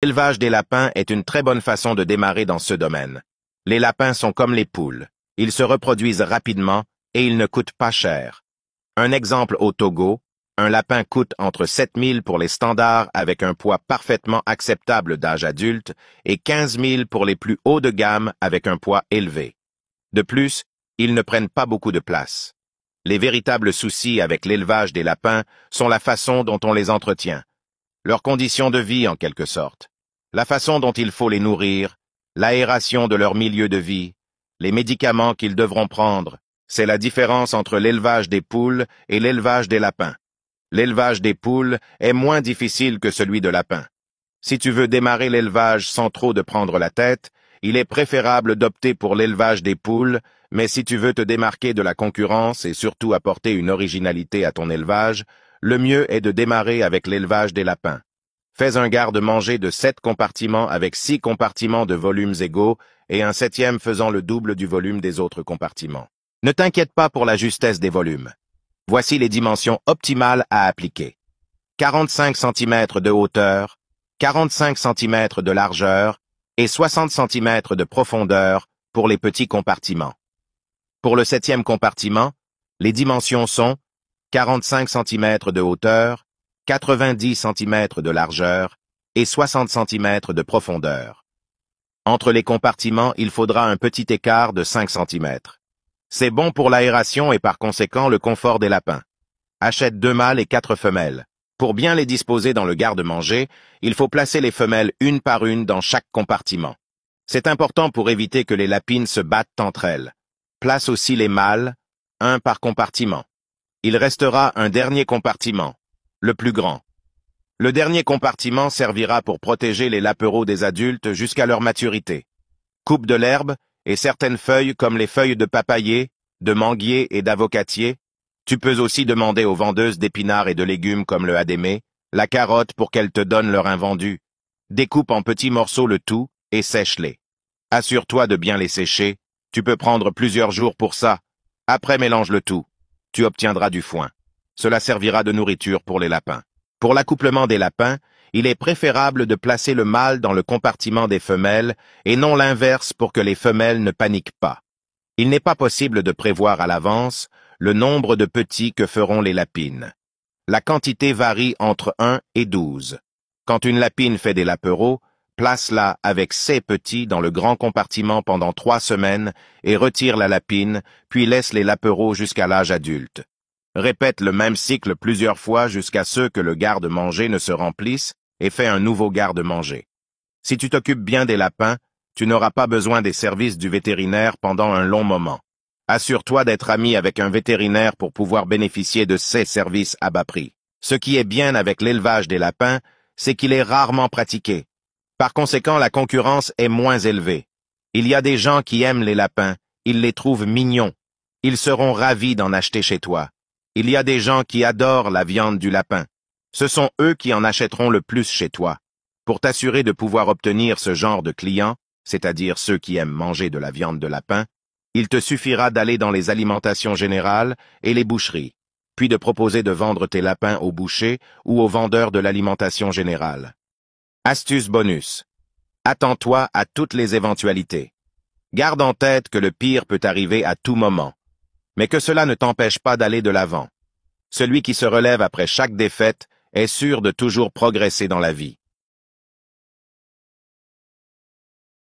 L'élevage des lapins est une très bonne façon de démarrer dans ce domaine. Les lapins sont comme les poules. Ils se reproduisent rapidement et ils ne coûtent pas cher. Un exemple au Togo, un lapin coûte entre 7 000 pour les standards avec un poids parfaitement acceptable d'âge adulte et 15 000 pour les plus hauts de gamme avec un poids élevé. De plus, ils ne prennent pas beaucoup de place. Les véritables soucis avec l'élevage des lapins sont la façon dont on les entretient, leurs conditions de vie en quelque sorte, la façon dont il faut les nourrir, l'aération de leur milieu de vie, les médicaments qu'ils devront prendre. C'est la différence entre l'élevage des poules et l'élevage des lapins. L'élevage des poules est moins difficile que celui de lapins. Si tu veux démarrer l'élevage sans trop de prendre la tête, il est préférable d'opter pour l'élevage des poules, mais si tu veux te démarquer de la concurrence et surtout apporter une originalité à ton élevage, le mieux est de démarrer avec l'élevage des lapins. Fais un garde-manger de 7 compartiments avec 6 compartiments de volumes égaux et un 7e faisant le double du volume des autres compartiments. Ne t'inquiète pas pour la justesse des volumes. Voici les dimensions optimales à appliquer. 45 cm de hauteur, 45 cm de largeur et 60 cm de profondeur pour les petits compartiments. Pour le 7e compartiment, les dimensions sont 45 cm de hauteur, 90 cm de largeur et 60 cm de profondeur. Entre les compartiments, il faudra un petit écart de 5 cm. C'est bon pour l'aération et par conséquent le confort des lapins. Achète 2 mâles et 4 femelles. Pour bien les disposer dans le garde-manger, il faut placer les femelles une par une dans chaque compartiment. C'est important pour éviter que les lapines se battent entre elles. Place aussi les mâles, un par compartiment. Il restera un dernier compartiment, le plus grand. Le dernier compartiment servira pour protéger les lapereaux des adultes jusqu'à leur maturité. Coupe de l'herbe et certaines feuilles comme les feuilles de papayer, de manguier et d'avocatier. Tu peux aussi demander aux vendeuses d'épinards et de légumes comme le hadémé, la carotte pour qu'elles te donnent leur invendu. Découpe en petits morceaux le tout et sèche-les. Assure-toi de bien les sécher. Tu peux prendre plusieurs jours pour ça. Après, mélange le tout. Tu obtiendras du foin. Cela servira de nourriture pour les lapins. Pour l'accouplement des lapins, il est préférable de placer le mâle dans le compartiment des femelles et non l'inverse pour que les femelles ne paniquent pas. Il n'est pas possible de prévoir à l'avance le nombre de petits que feront les lapines. La quantité varie entre 1 et 12. Quand une lapine fait des lapereaux, place-la avec ses petits dans le grand compartiment pendant 3 semaines et retire la lapine, puis laisse les lapereaux jusqu'à l'âge adulte. Répète le même cycle plusieurs fois jusqu'à ce que le garde-manger ne se remplisse et fais un nouveau garde-manger. Si tu t'occupes bien des lapins, tu n'auras pas besoin des services du vétérinaire pendant un long moment. Assure-toi d'être ami avec un vétérinaire pour pouvoir bénéficier de ses services à bas prix. Ce qui est bien avec l'élevage des lapins, c'est qu'il est rarement pratiqué. Par conséquent, la concurrence est moins élevée. Il y a des gens qui aiment les lapins, ils les trouvent mignons. Ils seront ravis d'en acheter chez toi. Il y a des gens qui adorent la viande du lapin. Ce sont eux qui en achèteront le plus chez toi. Pour t'assurer de pouvoir obtenir ce genre de clients, c'est-à-dire ceux qui aiment manger de la viande de lapin, il te suffira d'aller dans les alimentations générales et les boucheries, puis de proposer de vendre tes lapins aux bouchers ou aux vendeurs de l'alimentation générale. Astuce bonus. Attends-toi à toutes les éventualités. Garde en tête que le pire peut arriver à tout moment, mais que cela ne t'empêche pas d'aller de l'avant. Celui qui se relève après chaque défaite est sûr de toujours progresser dans la vie.